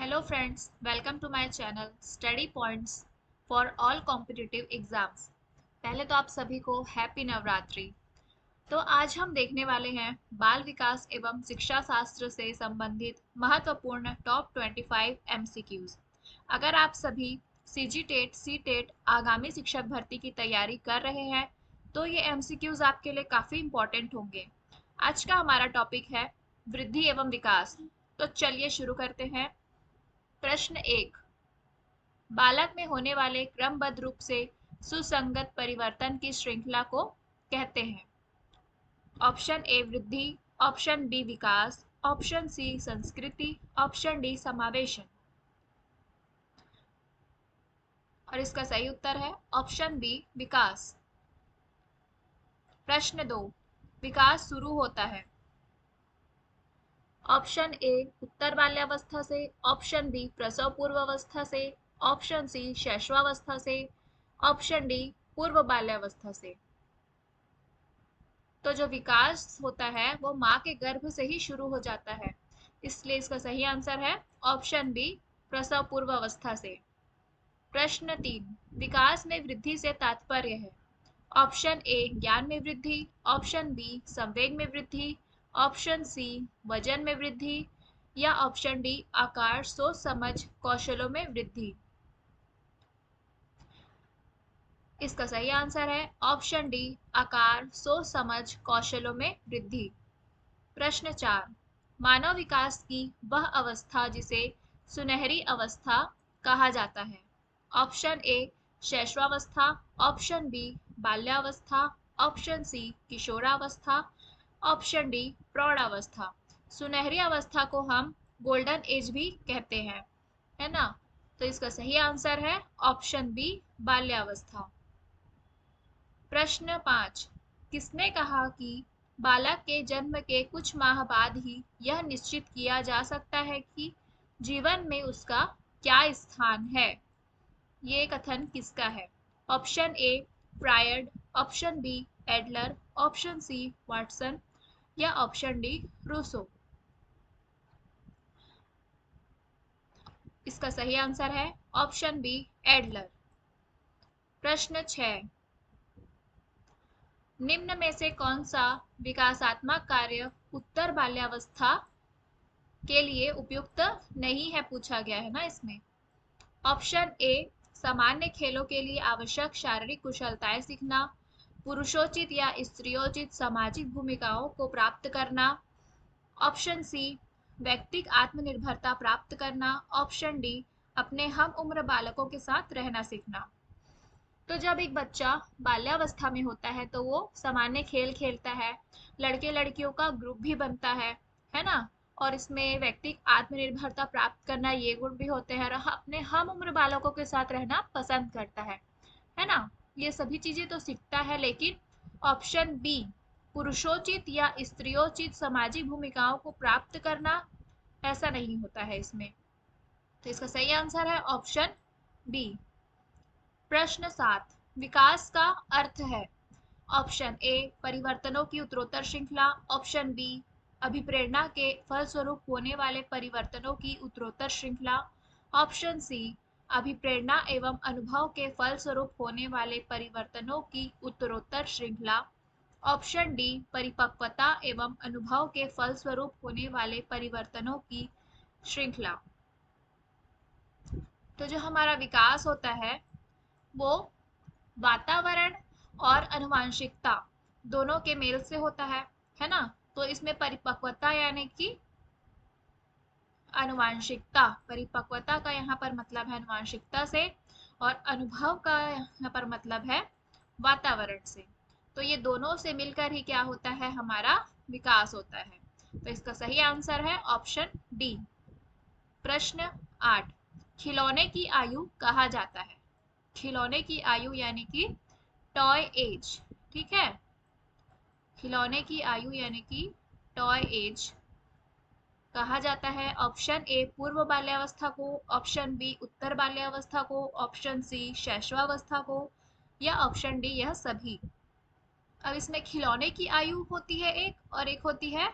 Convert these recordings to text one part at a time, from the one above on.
Hello friends, welcome to my channel study points for all competitive exams. पहले तो आप सभी को हैप्पी नवरात्रि। तो आज हम देखने वाले हैं बाल विकास एवं शिक्षा शास्त्र से संबंधित महत्वपूर्ण टॉप 25 एमसीक्यूज। अगर आप सभी सीजी टेट सी टेट आगामी शिक्षक भर्ती की तैयारी कर रहे हैं तो ये एमसीक्यूज आपके लिए काफ़ी इंपॉर्टेंट होंगे। आज का हमारा टॉपिक है वृद्धि एवं विकास। तो चलिए शुरू करते हैं। प्रश्न एक, बालक में होने वाले क्रमबद्ध रूप से सुसंगत परिवर्तन की श्रृंखला को कहते हैं। ऑप्शन ए वृद्धि, ऑप्शन बी विकास, ऑप्शन सी संस्कृति, ऑप्शन डी समावेशन। और इसका सही उत्तर है ऑप्शन बी विकास। प्रश्न दो, विकास शुरू होता है। ऑप्शन ए उत्तर बाल्यावस्था से, ऑप्शन बी प्रसव पूर्व अवस्था से, ऑप्शन सी शैशवावस्था से, ऑप्शन डी पूर्व बाल्यावस्था से। तो जो विकास होता है वो माँ के गर्भ से ही शुरू हो जाता है, इसलिए इसका सही आंसर है ऑप्शन बी प्रसव पूर्व अवस्था से। प्रश्न तीन, विकास में वृद्धि से तात्पर्य है। ऑप्शन ए ज्ञान में वृद्धि, ऑप्शन बी संवेग में वृद्धि, ऑप्शन सी वजन में वृद्धि या ऑप्शन डी आकार सोच समझ कौशलों में वृद्धि। इसका सही आंसर है ऑप्शन डी आकार सोच समझ कौशलों में वृद्धि। प्रश्न चार, मानव विकास की वह अवस्था जिसे सुनहरी अवस्था कहा जाता है। ऑप्शन ए शैशवावस्था, ऑप्शन बी बाल्यावस्था, ऑप्शन सी किशोरावस्था, ऑप्शन डी प्रौढ़ावस्था। सुनहरी अवस्था को हम गोल्डन एज भी कहते हैं, है ना। तो इसका सही आंसर है ऑप्शन बी बाल्यावस्था। प्रश्न पाँच, किसने कहा कि बालक के जन्म के कुछ माह बाद ही यह निश्चित किया जा सकता है कि जीवन में उसका क्या स्थान है। ये कथन किसका है। Option A Freud, option B Adler, option C Watson या ऑप्शन डी रूसो। इसका सही आंसर है ऑप्शन बी एडलर। प्रश्न 6, निम्न में से कौन सा विकासात्मक कार्य उत्तर बाल्यावस्था के लिए उपयुक्त नहीं है, पूछा गया है ना इसमें। ऑप्शन ए सामान्य खेलों के लिए आवश्यक शारीरिक कुशलताएं सीखना, पुरुषोचित या स्त्रियोचित सामाजिक भूमिकाओं को प्राप्त करना, ऑप्शन सी व्यक्तिगत आत्मनिर्भरता प्राप्त करना, ऑप्शन डी अपने हम उम्र बालकों के साथ रहना सीखना। तो जब एक बच्चा बाल्यावस्था में होता है तो वो सामान्य खेल खेलता है, लड़के लड़कियों का ग्रुप भी बनता है ना। और इसमें व्यक्तिगत आत्मनिर्भरता प्राप्त करना ये गुण भी होते हैं और अपने हम उम्र बालकों के साथ रहना पसंद करता है ना। ये सभी चीजें तो सीखता है, लेकिन ऑप्शन बी पुरुषोचित या स्त्रियोचित सामाजिक भूमिकाओं को प्राप्त करना ऐसा नहीं होता है इसमें। तो इसका सही आंसर है ऑप्शन बी। प्रश्न 7, विकास का अर्थ है। ऑप्शन ए परिवर्तनों की उत्तरोत्तर श्रृंखला, ऑप्शन बी अभिप्रेरणा के फलस्वरूप होने वाले परिवर्तनों की उत्तरोत्तर श्रृंखला, ऑप्शन सी अभिप्रेरणा एवं अनुभव के फलस्वरूप होने वाले परिवर्तनों की उत्तरोत्तर श्रृंखला, ऑप्शन डी परिपक्वता एवं अनुभव के फलस्वरूप होने वाले परिवर्तनों की श्रृंखला। तो जो हमारा विकास होता है वो वातावरण और आनुवंशिकता दोनों के मेल से होता है ना। तो इसमें परिपक्वता यानी कि आनुवंशिकता, परिपक्वता का यहाँ पर मतलब है आनुवंशिकता से और अनुभव का यहाँ पर मतलब है वातावरण से। तो ये दोनों से मिलकर ही क्या होता है, हमारा विकास होता है। तो इसका सही आंसर है ऑप्शन डी। प्रश्न 8, खिलौने की आयु कहा जाता है। खिलौने की आयु यानी कि टॉय एज, ठीक है। खिलौने की आयु यानी कि टॉय एज कहा जाता है। ऑप्शन ए पूर्व बाल्यावस्था को, ऑप्शन बी उत्तर बाल्यावस्था को, ऑप्शन सी शैशवावस्था को या ऑप्शन डी यह सभी। अब इसमें खिलौने की आयु होती है एक और एक होती है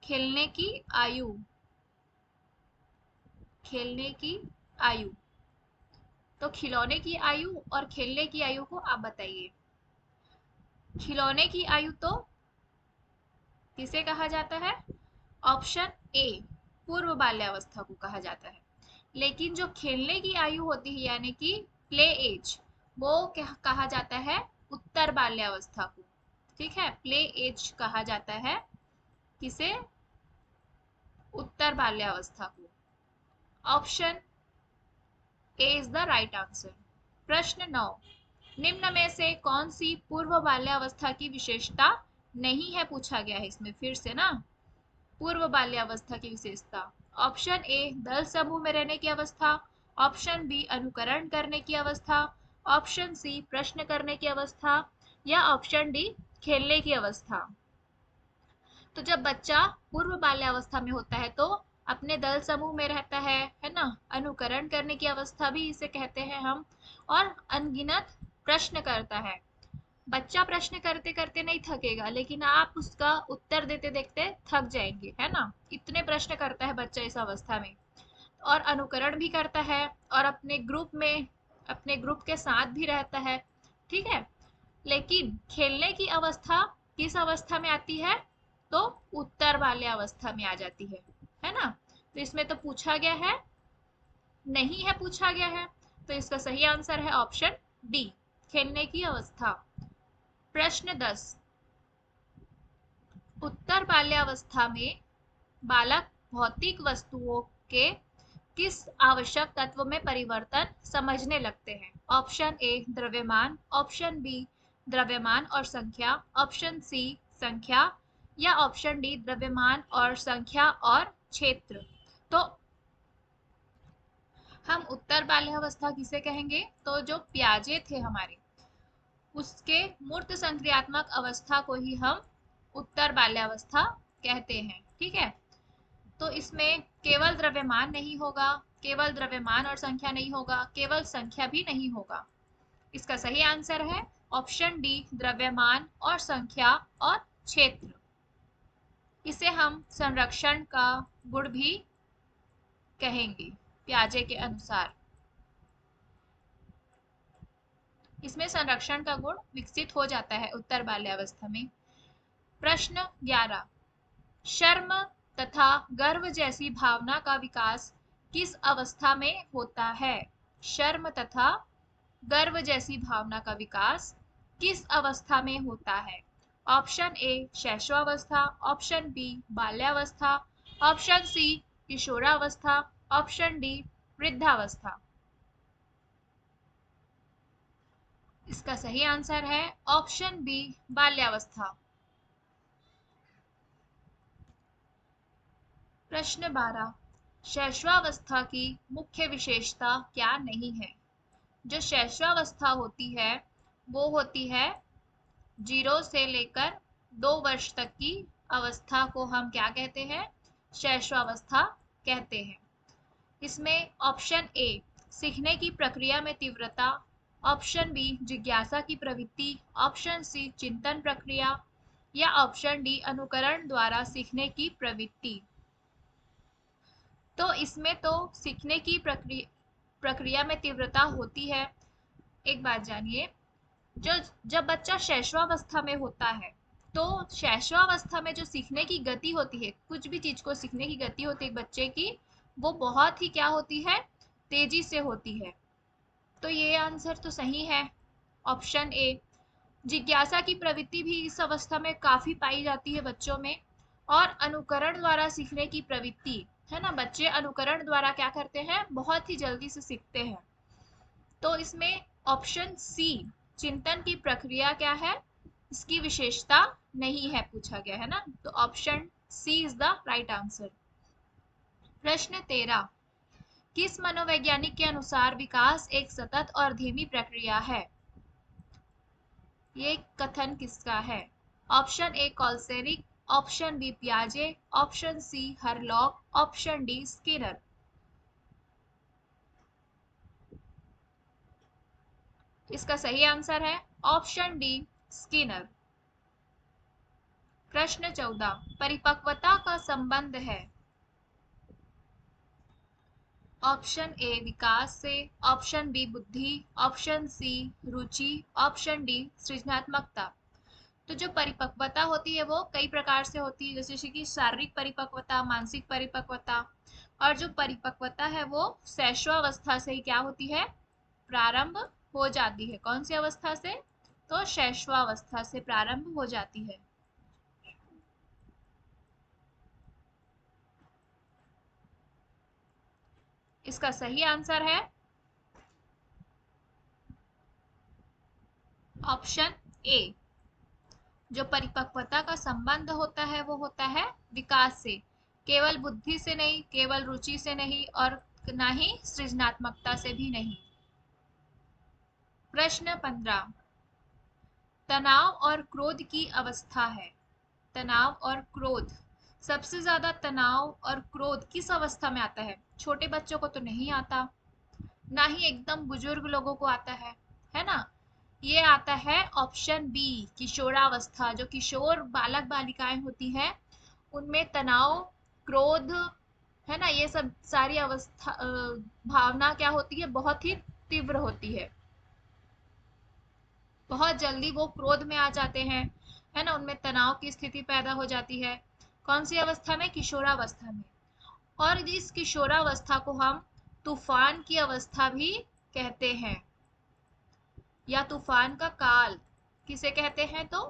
खेलने की आयु। खेलने की आयु। तो खिलौने की आयु और खेलने की आयु को आप बताइए। खिलौने की आयु तो किसे कहा जाता है? ऑप्शन ए पूर्व बाल्यावस्था को कहा जाता है। लेकिन जो खेलने की आयु होती है यानी कि प्ले एज, वो क्या कहा जाता है? उत्तर बाल्यावस्था को। ठीक है, प्ले एज कहा जाता है किसे? उत्तर बाल्यावस्था को। Option A is the right answer. प्रश्न 9, निम्न में से कौन सी पूर्व बाल्यावस्था की विशेषता नहीं है? पूछा गया है इसमें फिर से ना, पूर्व बाल्यावस्था की विशेषता। ऑप्शन ए दल समूह में रहने की अवस्था, ऑप्शन बी अनुकरण करने की अवस्था, ऑप्शन सी प्रश्न करने की अवस्था, या ऑप्शन डी खेलने की अवस्था। तो जब बच्चा पूर्व बाल्यावस्था में होता है तो अपने दल समूह में रहता है ना, अनुकरण करने की अवस्था भी इसे कहते हैं हम, और अनगिनत प्रश्न करता है। बच्चा प्रश्न करते करते नहीं थकेगा, लेकिन आप उसका उत्तर देते देखते थक जाएंगे, है ना। इतने प्रश्न करता है बच्चा इस अवस्था में, और अनुकरण भी करता है और अपने ग्रुप में, अपने ग्रुप के साथ भी रहता है। ठीक है, लेकिन खेलने की अवस्था किस अवस्था में आती है? तो उत्तर बाल्यावस्था में आ जाती है ना। तो इसमें तो पूछा गया है, नहीं है पूछा गया है, तो इसका सही आंसर है ऑप्शन डी, खेलने की अवस्था। प्रश्न 10, उत्तर बाल्यावस्था में बालक भौतिक वस्तुओं के किस आवश्यक तत्व में परिवर्तन समझने लगते हैं? ऑप्शन ए द्रव्यमान, ऑप्शन बी द्रव्यमान और संख्या, ऑप्शन सी संख्या, या ऑप्शन डी द्रव्यमान और संख्या और क्षेत्र। तो हम उत्तर बाल्यावस्था किसे कहेंगे? तो जो प्याजे थे हमारे, उसके मूर्त संक्रियात्मक अवस्था को ही हम उत्तर बाल्यावस्था कहते हैं। ठीक है, तो इसमें केवल द्रव्यमान नहीं होगा, केवल द्रव्यमान और संख्या नहीं होगा, केवल संख्या भी नहीं होगा। इसका सही आंसर है ऑप्शन डी द्रव्यमान और संख्या और क्षेत्र। इसे हम संरक्षण का गुण भी कहेंगे प्याजे के अनुसार। इसमें संरक्षण का गुण विकसित हो जाता है उत्तर बाल्यावस्था में। प्रश्न 11, शर्म तथा गर्व जैसी भावना का विकास किस अवस्था में होता है? शर्म तथा गर्व जैसी भावना का विकास किस अवस्था में होता है? ऑप्शन ए शैशवावस्था, ऑप्शन बी बाल्यावस्था, ऑप्शन सी किशोरावस्था, ऑप्शन डी वृद्धावस्था। इसका सही आंसर है ऑप्शन बी बाल्यावस्था। प्रश्न 12, शैशवावस्था की मुख्य विशेषता क्या नहीं है? जो शैशवावस्था होती है वो होती है 0 से लेकर 2 वर्ष तक की अवस्था को हम क्या कहते हैं? शैशवावस्था कहते हैं। इसमें ऑप्शन ए सीखने की प्रक्रिया में तीव्रता, ऑप्शन बी जिज्ञासा की प्रवृत्ति, ऑप्शन सी चिंतन प्रक्रिया, या ऑप्शन डी अनुकरण द्वारा सीखने की प्रवृत्ति। तो इसमें तो सीखने की प्रक्रिया में तीव्रता होती है। एक बात जानिए, जो जब बच्चा शैशवावस्था में होता है तो शैशवावस्था में जो सीखने की गति होती है, कुछ भी चीज को सीखने की गति होती है बच्चे की, वो बहुत ही क्या होती है? तेजी से होती है। तो ये आंसर तो सही है ऑप्शन ए। जिज्ञासा की प्रवृत्ति भी इस अवस्था में काफी पाई जाती है बच्चों में, और अनुकरण द्वारा सीखने की प्रवृत्ति, है ना, बच्चे अनुकरण द्वारा क्या करते हैं? बहुत ही जल्दी से सीखते हैं। तो इसमें ऑप्शन सी चिंतन की प्रक्रिया क्या है? इसकी विशेषता नहीं है पूछा गया है ना, तो option C is the right answer. प्रश्न 13, किस मनोवैज्ञानिक के अनुसार विकास एक सतत और धीमी प्रक्रिया है? ये कथन किसका है? ऑप्शन ए कॉल्सेरिक, ऑप्शन बी पियाजे, option C Hurlock, option D Skinner. इसका सही आंसर है ऑप्शन डी स्किनर। प्रश्न 14, परिपक्वता का संबंध है। ऑप्शन ए विकास से, ऑप्शन बी बुद्धि, ऑप्शन सी रुचि, ऑप्शन डी सृजनात्मकता। तो जो परिपक्वता होती है वो कई प्रकार से होती है, जैसे कि शारीरिक परिपक्वता, मानसिक परिपक्वता। और जो परिपक्वता है वो शैशवावस्था से ही क्या होती है, प्रारंभ हो जाती है। कौन सी अवस्था से, तो शैशवावस्था से प्रारंभ हो जाती है। इसका सही आंसर है ऑप्शन ए। जो परिपक्वता का संबंध होता है वो होता है विकास से, केवल बुद्धि से नहीं, केवल रुचि से नहीं, और ना ही सृजनात्मकता से भी नहीं। प्रश्न 15, तनाव और क्रोध की अवस्था है। तनाव और क्रोध, सबसे ज्यादा तनाव और क्रोध किस अवस्था में आता है? छोटे बच्चों को तो नहीं आता, ना ही एकदम बुजुर्ग लोगों को आता है ना। ये आता है ऑप्शन बी, किशोरावस्था। जो किशोर बालक बालिकाएं होती हैं उनमें तनाव, क्रोध, है ना, ये सब सारी अवस्था भावना क्या होती है, बहुत ही तीव्र होती है। बहुत जल्दी वो क्रोध में आ जाते हैं, है ना, उनमें तनाव की स्थिति पैदा हो जाती है। कौन सी अवस्था में? किशोरावस्था में। और इस किशोरावस्था को हम तूफान की अवस्था भी कहते हैं, या तूफान का काल किसे कहते हैं? तो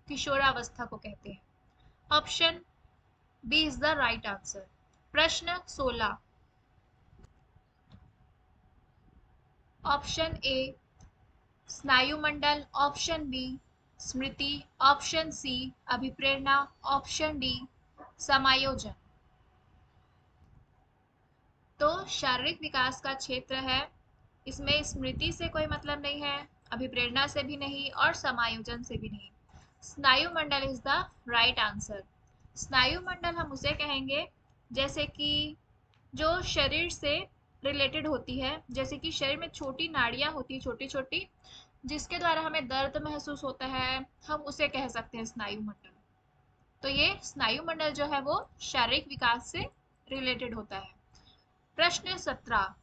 किशोरावस्था को कहते हैं। Option B is the right answer. प्रश्न 16, ऑप्शन ए स्नायुमंडल, ऑप्शन बी स्मृति, ऑप्शन सी अभिप्रेरणा, ऑप्शन डी समायोजन। तो शारीरिक विकास का क्षेत्र है, इसमें स्मृति से कोई मतलब नहीं है, अभिप्रेरणा से भी नहीं, और समायोजन से भी नहीं। स्नायु मंडल इज द राइट आंसर। स्नायु मंडल हम उसे कहेंगे जैसे कि जो शरीर से रिलेटेड होती है, जैसे कि शरीर में छोटी नाड़ियां होती है, छोटी छोटी, जिसके द्वारा हमें दर्द महसूस होता है, हम उसे कह सकते हैं स्नायु मंडल। तो ये स्नायु मंडल जो है वो शारीरिक विकास से रिलेटेड होता है। प्रश्न 17,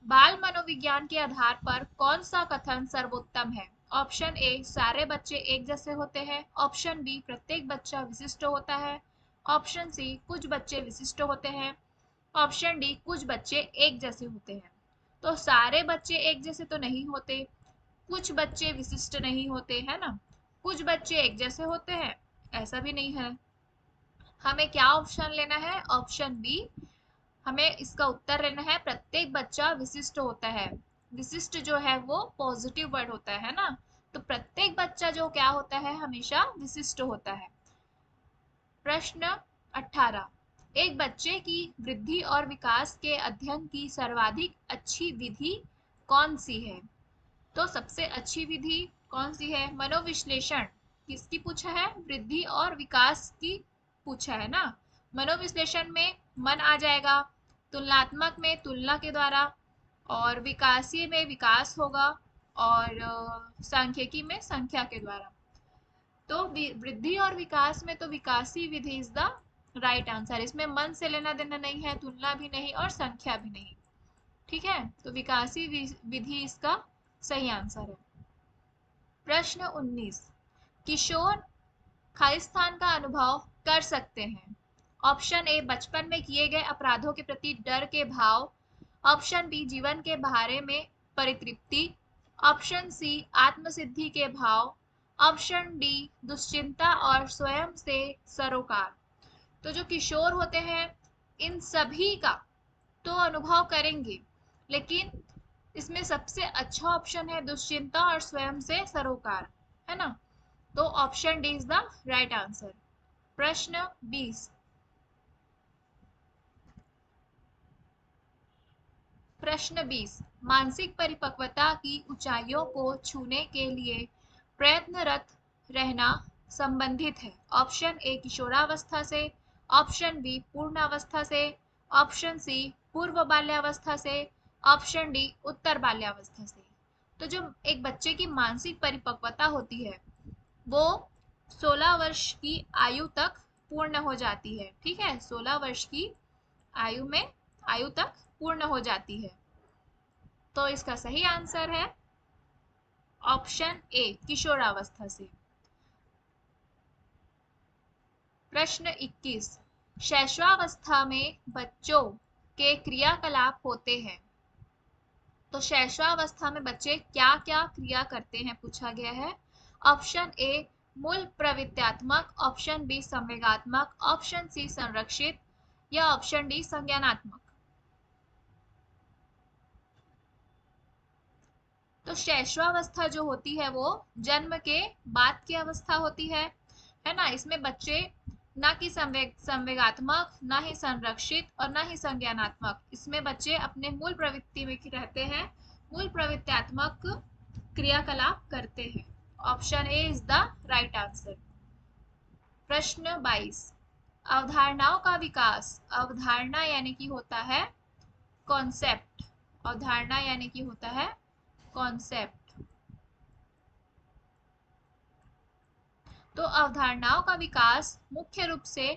बाल मनोविज्ञान के आधार पर कौन सा कथन सर्वोत्तम है? ऑप्शन ए सारे बच्चे एक जैसे होते हैं, ऑप्शन बी प्रत्येक बच्चा विशिष्ट होता है, ऑप्शन सी कुछ बच्चे विशिष्ट होते हैं, ऑप्शन डी कुछ बच्चे एक जैसे होते हैं। तो सारे बच्चे एक जैसे तो नहीं होते, कुछ बच्चे विशिष्ट नहीं होते, है ना, कुछ बच्चे एक जैसे होते हैं, ऐसा भी नहीं है। हमें क्या ऑप्शन लेना है? Option B. हमें इसका उत्तर लेना है प्रत्येक बच्चा विशिष्ट होता है। विशिष्ट जो है वो पॉजिटिव वर्ड होता है ना, तो प्रत्येक बच्चा जो क्या होता है, हमेशा विशिष्ट होता है। प्रश्न 18, एक बच्चे की वृद्धि और विकास के अध्ययन की सर्वाधिक अच्छी विधि कौन सी है? तो सबसे अच्छी विधि कौन सी है? मनोविश्लेषण। किसकी पूछा है? वृद्धि और विकास की पूछा है ना। मनोविश्लेषण में मन आ जाएगा, तुलनात्मक में तुलना के द्वारा, और विकासीय में विकास होगा, और सांख्यिकी में संख्या के द्वारा। तो वृद्धि और विकास में तो विकासी विधि इज द राइट आंसर। इसमें मन से लेना देना नहीं है, तुलना भी नहीं और संख्या भी नहीं। ठीक है, तो विकासी विधि इसका सही आंसर है। प्रश्न 19, किशोर खालिस्तान का अनुभव कर सकते हैं। ऑप्शन ए बचपन में किए गए अपराधों के प्रति डर के भाव, ऑप्शन बी जीवन के बारे में परितृप्ति, ऑप्शन सी आत्मसिद्धि के भाव, ऑप्शन डी दुश्चिंता और स्वयं से सरोकार। तो जो किशोर होते हैं इन सभी का तो अनुभव करेंगे, लेकिन इसमें सबसे अच्छा ऑप्शन है दुश्चिंता और स्वयं से सरोकार, है ना। तो option D is the right answer. प्रश्न 20, प्रश्न 20, मानसिक परिपक्वता की ऊंचाइयों को छूने के लिए प्रयत्नरत रहना संबंधित है। ऑप्शन ए किशोरावस्था से, ऑप्शन बी पूर्णावस्था से, ऑप्शन सी पूर्व बाल्यावस्था से, ऑप्शन डी उत्तर बाल्यावस्था से। तो जो एक बच्चे की मानसिक परिपक्वता होती है वो 16 वर्ष की आयु तक पूर्ण हो जाती है। ठीक है, 16 वर्ष की आयु में आयु तक पूर्ण हो जाती है। तो इसका सही आंसर है ऑप्शन ए, किशोरावस्था से। प्रश्न 21, शैशवावस्था में बच्चों के क्रियाकलाप होते हैं। तो शैशवावस्था में बच्चे क्या क्या क्रिया करते हैं पूछा गया है। ऑप्शन ए मूल प्रवृत्त्यात्मक, ऑप्शन बी संवेगात्मक, ऑप्शन सी संरक्षित या ऑप्शन डी संज्ञानात्मक। तो शैशवावस्था जो होती है वो जन्म के बाद की अवस्था होती है ना। इसमें बच्चे ना कि संवेगात्मक, ना ही संरक्षित और ना ही संज्ञानात्मक, इसमें बच्चे अपने मूल प्रवृत्ति में रहते हैं, मूल प्रवृत्त्यात्मक क्रियाकलाप करते हैं। Option A is the right answer. प्रश्न 22, अवधारणाओं का विकास। अवधारणा यानी कि होता है कॉन्सेप्ट, अवधारणा यानी कि होता है कॉन्सेप्ट। तो अवधारणाओं का विकास मुख्य रूप से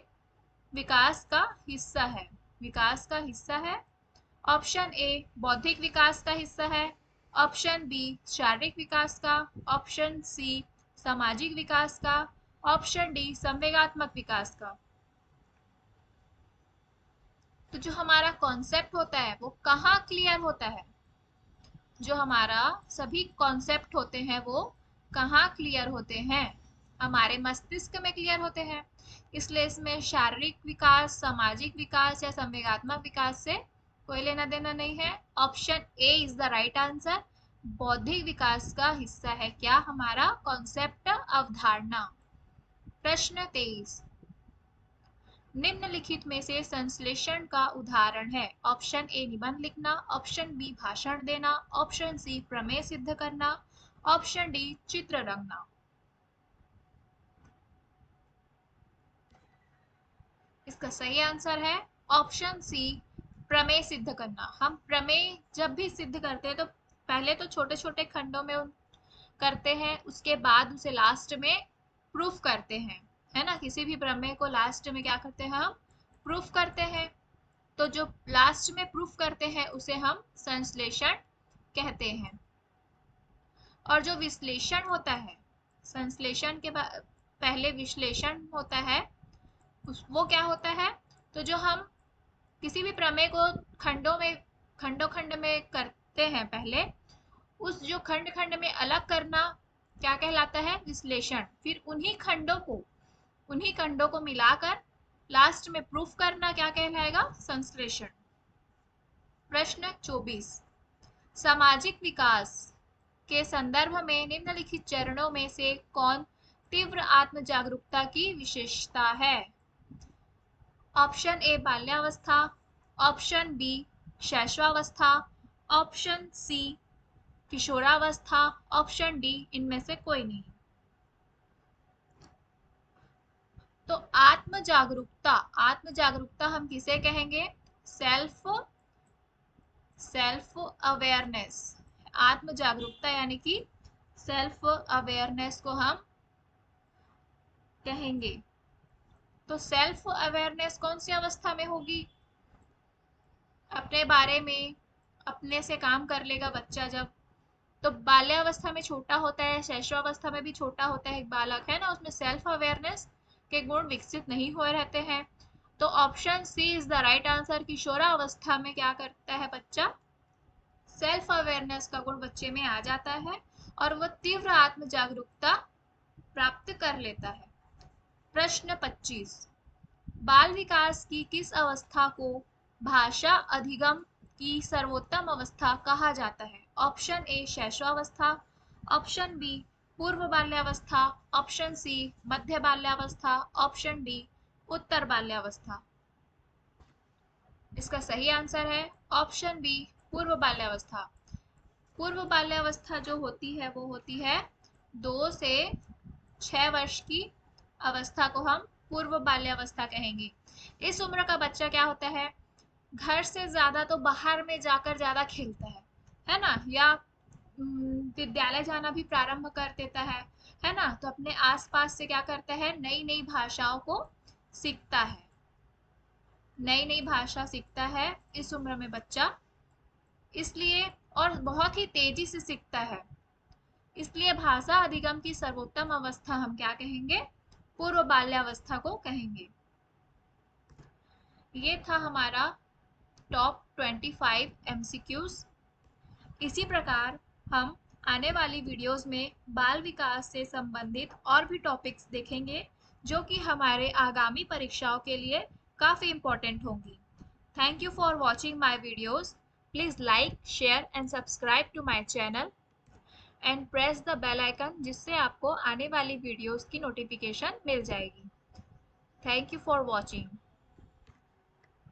विकास का हिस्सा है, विकास का हिस्सा है। ऑप्शन ए बौद्धिक विकास का हिस्सा है, ऑप्शन बी शारीरिक विकास का, ऑप्शन सी सामाजिक विकास का, ऑप्शन डी संवेगात्मक विकास का। तो जो हमारा कॉन्सेप्ट होता है वो कहाँ क्लियर होता है, जो हमारा सभी कॉन्सेप्ट होते हैं वो कहाँ क्लियर होते हैं, हमारे मस्तिष्क में क्लियर होते हैं। इसलिए इसमें शारीरिक विकास, सामाजिक विकास या संवेगात्मक विकास से कोई लेना देना नहीं है। Option A is the right answer. बौद्धिक विकास का हिस्सा है क्या हमारा कॉन्सेप्ट, अवधारणा। प्रश्न 23, निम्नलिखित में से संश्लेषण का उदाहरण है। ऑप्शन ए निबंध लिखना, ऑप्शन बी भाषण देना, ऑप्शन सी प्रमेय सिद्ध करना, ऑप्शन डी चित्र रंगना। इसका सही आंसर है ऑप्शन सी प्रमेय सिद्ध करना। हम प्रमेय जब भी सिद्ध करते हैं तो पहले तो छोटे छोटे खंडों में करते हैं, उसके बाद उसे लास्ट में प्रूफ करते हैं, है ना। किसी भी प्रमेय को लास्ट में क्या करते हैं, हम प्रूफ करते हैं। तो जो लास्ट में प्रूफ करते हैं उसे हम संश्लेषण कहते हैं। और जो विश्लेषण होता है, संश्लेषण के पहले विश्लेषण होता है, वो क्या होता है, तो जो हम किसी भी प्रमेय को खंडों खंड में करते हैं पहले, उस जो खंड खंड में अलग करना क्या कहलाता है, विश्लेषण। फिर उन्हीं खंडों को मिलाकर लास्ट में प्रूफ करना क्या कहलाएगा, संश्लेषण। प्रश्न 24, सामाजिक विकास के संदर्भ में निम्नलिखित चरणों में से कौन तीव्र आत्म जागरूकता की विशेषता है। ऑप्शन ए बाल्यावस्था, ऑप्शन बी शैशवावस्था, ऑप्शन सी किशोरावस्था, ऑप्शन डी इनमें से कोई नहीं। तो आत्म जागरूकता हम किसे कहेंगे, सेल्फ अवेयरनेस। आत्म जागरूकता यानी कि सेल्फ अवेयरनेस को हम कहेंगे। तो सेल्फ अवेयरनेस कौन सी अवस्था में होगी, अपने बारे में अपने से काम कर लेगा बच्चा जब। तो बाल्यावस्था में छोटा होता है, शैशवावस्था में भी छोटा होता है एक बालक, है ना, उसमें सेल्फ अवेयरनेस के गुण विकसित नहीं हुए रहते हैं। तो option C is the right answer. किशोरावस्था में क्या करता है बच्चा, सेल्फ अवेयरनेस का गुण बच्चे में आ जाता है और वह तीव्र आत्म जागरूकता प्राप्त कर लेता है। प्रश्न 25, बाल विकास की किस अवस्था को भाषा अधिगम की सर्वोत्तम अवस्था कहा जाता है। ऑप्शन ए शैशवावस्था, ऑप्शन बी पूर्व बाल्यावस्था, ऑप्शन सी मध्य बाल्यावस्था, ऑप्शन डी उत्तर बाल्यावस्था। इसका सही आंसर है ऑप्शन बी पूर्व बाल्यावस्था। पूर्व बाल्यावस्था जो होती है वो होती है 2 से 6 वर्ष की अवस्था को हम पूर्व बाल्यावस्था कहेंगे। इस उम्र का बच्चा क्या होता है, घर से ज्यादा तो बाहर में जाकर ज्यादा खेलता है ना, या विद्यालय जाना भी प्रारंभ कर देता है ना। तो अपने आसपास से क्या करता है, नई नई भाषाओं को सीखता है। नई नई भाषा सीखता है इस उम्र में बच्चा, इसलिए और बहुत ही तेजी से सीखता है, इसलिए भाषा अधिगम की सर्वोत्तम अवस्था हम क्या कहेंगे? पूर्व बाल्यावस्था को कहेंगे। ये था हमारा टॉप 25 एमसीक्यूज। इसी प्रकार हम आने वाली वीडियोस में बाल विकास से संबंधित और भी टॉपिक्स देखेंगे जो कि हमारे आगामी परीक्षाओं के लिए काफ़ी इम्पोर्टेंट होंगी। Thank you for watching my videos. Please like, share and subscribe to my channel and press the bell icon, जिससे आपको आने वाली वीडियोस की नोटिफिकेशन मिल जाएगी। Thank you for watching.